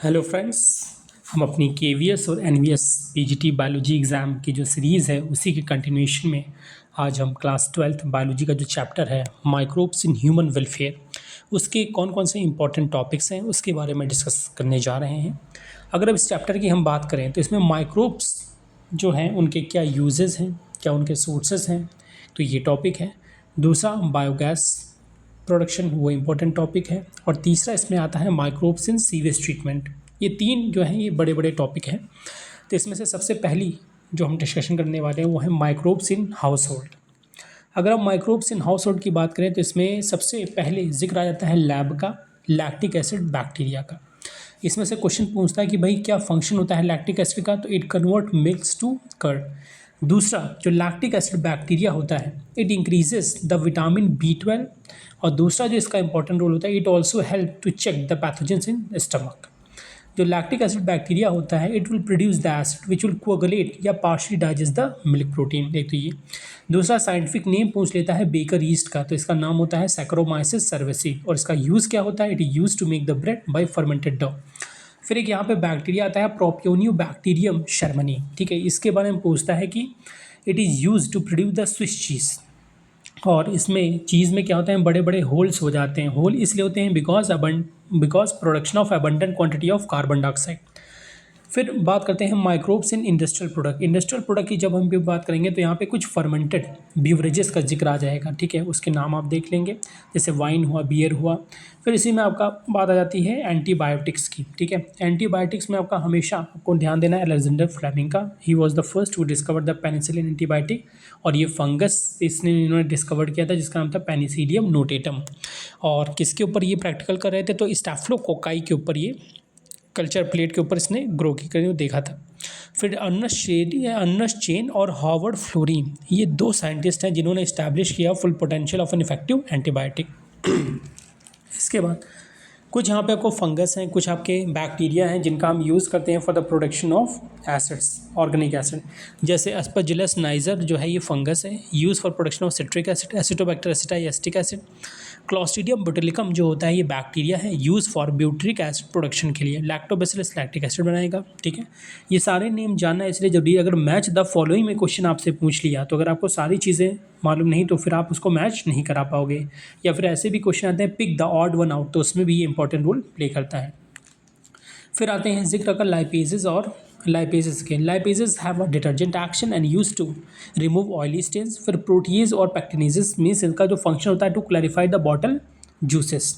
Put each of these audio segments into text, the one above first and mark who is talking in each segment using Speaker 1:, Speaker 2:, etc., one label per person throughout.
Speaker 1: Hello friends. हम अपनी KVS और एनवीएस पीजीटी बायोलॉजी एग्ज़ाम की जो सीरीज़ है उसी के कंटिन्यूएशन में आज हम क्लास 12th बायोलॉजी का जो चैप्टर है माइक्रोब्स इन ह्यूमन वेलफेयर उसके कौन कौन से इंपॉर्टेंट टॉपिक्स हैं उसके बारे में डिस्कस करने जा रहे हैं। अगर अब इस चैप्टर की हम बात करें तो इसमें माइक्रोब्स जो हैं उनके क्या यूजेस हैं, क्या उनके सोर्सेज हैं, तो ये टॉपिक है। दूसरा बायोगैस प्रोडक्शन वो इम्पोर्टेंट टॉपिक है। और तीसरा इसमें आता है माइक्रोब्स इन सीवेज ट्रीटमेंट। ये तीन जो हैं ये बड़े बड़े टॉपिक हैं। तो इसमें से सबसे पहली जो हम डिस्कशन करने वाले हैं वो है माइक्रोब्स इन हाउस होल्ड। अगर हम माइक्रोब्स इन हाउस होल्ड की बात करें तो इसमें सबसे पहले जिक्र आ जाता है लैब का, लैक्टिक एसिड बैक्टीरिया का। इसमें से क्वेश्चन पूछता है कि भाई क्या फंक्शन होता है लैक्टिक एसिड का, तो it convert milks to curd. दूसरा जो लैक्टिक एसिड बैक्टीरिया होता है it increases the vitamin B12। और दूसरा जो इसका इंपॉर्टेंट रोल होता है it also help to check the pathogens in stomach. जो लैक्टिक एसिड बैक्टीरिया होता है it will produce the acid which will coagulate या partially digest the milk protein. एक तो ये। दूसरा साइंटिफिक नेम पूछ लेता है बेकर ईस्ट का, तो इसका नाम होता है सैक्रोमाइसिस सर्वेसी। और इसका यूज़ क्या होता है, it is use to make the bread by fermented dough. फिर एक यहाँ पे बैक्टीरिया आता है प्रोपियोनियो बैक्टीरियम शर्मनी। ठीक है, इसके बारे में पूछता है कि it is use to produce the Swiss cheese. और इसमें चीज़ में क्या होता है, बड़े बड़े होल्स हो जाते हैं। होल इसलिए होते हैं because production of abundant quantity of carbon dioxide. फिर बात करते हैं microbes in industrial product. Industrial product की जब हम भी बात करेंगे तो यहाँ पे कुछ फर्मेंटेड बीवरेजेस का जिक्र आ जाएगा। ठीक है, उसके नाम आप देख लेंगे, जैसे वाइन हुआ, बियर हुआ। फिर इसी में आपका बात आ जाती है एंटीबायोटिक्स की। ठीक है, एंटीबायोटिक्स में आपका हमेशा आपको ध्यान देना है अलेक्जेंडर फ्लेमिंग का। He was the first to discover the penicillin antibiotic. और ये फंगस इसने इन्होंने डिस्कवर किया था जिसका नाम था पेनिसिलियम नोटेटम। और किसके ऊपर ये प्रैक्टिकल कर रहे थे, तो स्टैफिलोकोकाई के ऊपर ये कल्चर प्लेट के ऊपर इसने ग्रो की कर देखा था। फिर अर्नस्ट चेन और हॉवर्ड फ्लोरीन ये दो साइंटिस्ट हैं जिन्होंने इस्टेब्लिश किया full potential of an effective antibiotic. इसके बाद कुछ यहाँ पे आपको फंगस हैं, कुछ आपके बैक्टीरिया हैं जिनका हम यूज़ करते हैं for the production of acids, organic acid. जैसे एस्परजिलस नाइजर जो है ये फंगस है, use for production of citric acid, Acetobacter aceti acetic acid. Clostridium botulinum जो होता है ये बैक्टीरिया है, use for butyric acid production के लिए। लैक्टोबैसिलस लैक्टिक एसिड बनाएगा। ठीक है, ये सारे नेम जानना इसलिए जरूरी है। अगर मैच द फॉलोइंग में क्वेश्चन आपसे पूछ लिया तो अगर आपको सारी चीज़ें मालूम नहीं तो फिर आप उसको मैच नहीं करा पाओगे। या फिर ऐसे भी क्वेश्चन आते हैं pick the odd one out, तो उसमें भी ये इंपॉर्टेंट रोल प्ले करता है। फिर आते हैं जिक्र का लाइपेजेस और लाइपेजेस के। Lipases have a detergent action and use to remove oily stains. फिर प्रोटीज और पैक्टिनेजेस मीन्स इनका जो फंक्शन होता है to clarify the bottle juices.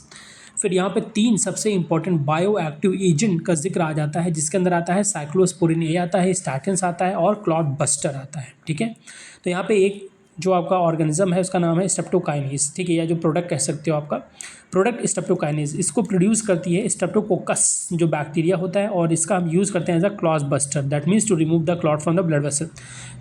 Speaker 1: फिर यहाँ पे तीन सबसे इंपॉर्टेंट बायो एक्टिव एजेंट का जिक्र आ जाता है जिसके अंदर आता है साइक्लोस्पोरिन ए आता है, स्टैटिन्स आता है और क्लॉट बस्टर आता है। ठीक है, तो यहाँ पे एक जो आपका ऑर्गेनिज्म है उसका नाम है स्ट्रेप्टोकाइनेज। ठीक है, या जो प्रोडक्ट कह सकते हो आपका प्रोडक्ट स्ट्रेप्टोकाइनेज, इसको प्रोड्यूस करती है स्ट्रेप्टोकोकस जो बैक्टीरिया होता है। और इसका हम यूज़ करते हैं as a clot buster, that means to remove the clot from the blood vessel.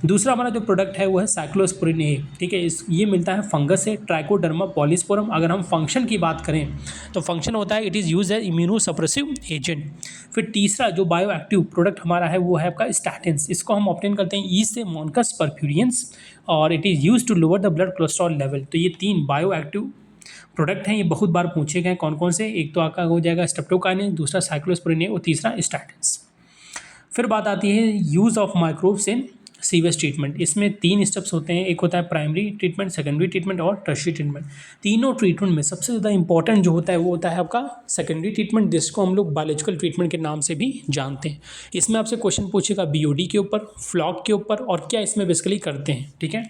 Speaker 1: दूसरा हमारा जो प्रोडक्ट है वो है साइक्लोस्पोरिन ए। ठीक है, ये मिलता है फंगस से, ट्राइकोडर्मा पॉलीस्पोरम। अगर हम फंक्शन की बात करें तो फंक्शन होता है it is use as immunosuppressive agent. फिर तीसरा जो बायो एक्टिव प्रोडक्ट हमारा है वो है आपका स्टैटिन्स। इसको हम ऑब्टेन करते हैं ईस्ट से मोनकस परफ्यूरियंस और it is use to lower the blood cholesterol level. तो ये तीन बायो एक्टिव प्रोडक्ट हैं, ये बहुत बार पूछे गए कौन कौन से। एक तो आपका हो जाएगा स्ट्रेप्टोकाइनेज, दूसरा साइक्लोस्पोरिन और तीसरा स्टैटिन्स। फिर बात आती है use of microbes in sewage treatment. इसमें तीन स्टेप्स होते हैं, एक होता है प्राइमरी ट्रीटमेंट, सेकेंडरी ट्रीटमेंट और टर्शियरी ट्रीटमेंट। तीनों ट्रीटमेंट में सबसे ज़्यादा इंपॉर्टेंट जो होता है वो होता है आपका सेकेंडरी ट्रीटमेंट, जिसको हम लोग बायोलॉजिकल ट्रीटमेंट के नाम से भी जानते हैं। इसमें आपसे क्वेश्चन पूछेगा बीओडी के ऊपर, फ्लॉक के ऊपर और क्या इसमें बेसिकली करते हैं। ठीक है,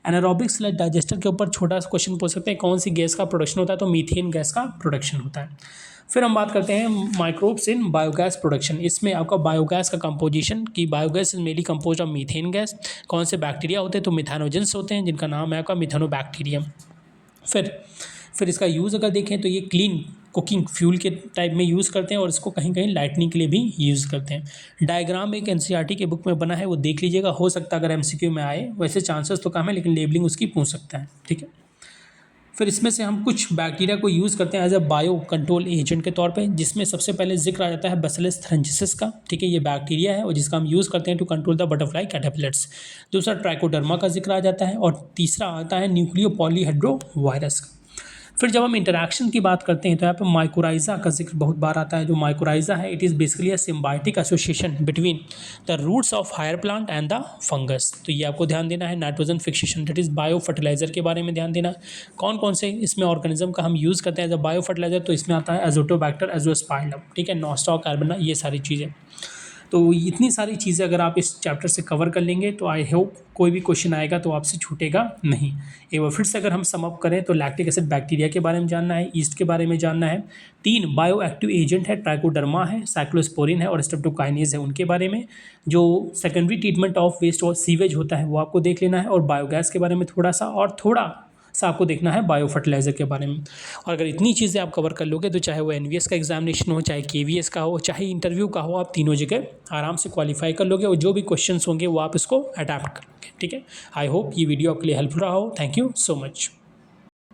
Speaker 1: एनारोबिक स्लेट डाइजेस्टर के ऊपर छोटा सा क्वेश्चन पूछ सकते हैं कौन सी गैस का प्रोडक्शन होता है, तो मीथेन गैस का प्रोडक्शन होता है। फिर हम बात करते हैं माइक्रोब्स इन बायोगैस प्रोडक्शन। इसमें आपका बायोगैस का कंपोजिशन की biogas is mainly compose of methane gas. कौन से बैक्टीरिया होते हैं, तो मिथानोजेंस होते हैं जिनका नाम है आपका मिथानोबैक्टीरियम। फिर इसका यूज़ अगर देखें तो ये क्लीन कुकिंग फ्यूल के टाइप में यूज़ करते हैं और इसको कहीं कहीं लाइटनिंग के लिए भी यूज़ करते हैं। डायग्राम एक एनसीईआरटी के बुक में बना है, वो देख लीजिएगा, हो सकता है अगर एमसीक्यू में आए, वैसे चांसेस तो कम है लेकिन लेबलिंग उसकी पूछ सकता है। ठीक है, फिर इसमें से हम कुछ बैक्टीरिया को यूज़ करते हैं as a bio control agent के तौर पे, जिसमें सबसे पहले जिक्र आ जाता है बैसिलस थ्रेंचिस का। ठीक है, ये बैक्टीरिया है और जिसका हम यूज़ करते हैं to control the butterfly caterpillars. दूसरा ट्राइकोडर्मा का जिक्र आ जाता है और तीसरा आता है न्यूक्लियो पॉलीहेड्रो वायरस का। फिर जब हम इंटरैक्शन की बात करते हैं तो यहाँ पे माइकोराइजा का जिक्र बहुत बार आता है। जो माइकोराइजा है it is basically a symbiotic association between the roots of higher plant and the fungus. तो ये आपको ध्यान देना है। Nitrogen fixation that is bio fertiliser के बारे में ध्यान देना। कौन कौन से इसमें ऑर्गेनिज्म का हम यूज़ करते हैं एज अ बायो फर्टिलाइजर, तो इसमें आता है एजोटोबैक्टर, एजोस्पाइरलम, ठीक है, नॉस्टॉक, कार्बना, ये सारी चीज़ें। तो इतनी सारी चीज़ें अगर आप इस चैप्टर से कवर कर लेंगे तो आई होप कोई भी क्वेश्चन आएगा तो आपसे छूटेगा नहीं। एक बार फिर से अगर हम सम अप करें तो लैक्टिक एसिड बैक्टीरिया के बारे में जानना है, ईस्ट के बारे में जानना है, 3 बायो एक्टिव एजेंट है, ट्राइकोडर्मा है, साइक्लोस्पोरिन है और स्ट्रेप्टोकाइनेज है, उनके बारे में। जो सेकेंडरी ट्रीटमेंट ऑफ वेस्ट और सीवेज होता है वो आपको देख लेना है, और बायोगैस के बारे में थोड़ा सा, और थोड़ा सा आपको देखना है बायो फर्टिलाइज़र के बारे में। और अगर इतनी चीज़ें आप कवर कर लोगे तो चाहे वो एनवीएस का एग्जामिनेशन हो, चाहे केवीएस का हो, चाहे इंटरव्यू का हो, आप तीनों जगह आराम से क्वालिफाई कर लोगे और जो भी क्वेश्चंस होंगे वो आप इसको अडैप्ट कर लोगे, ठीक है। आई होप ये वीडियो आपके लिए हेल्पफुल रहा हो। Thank you so much.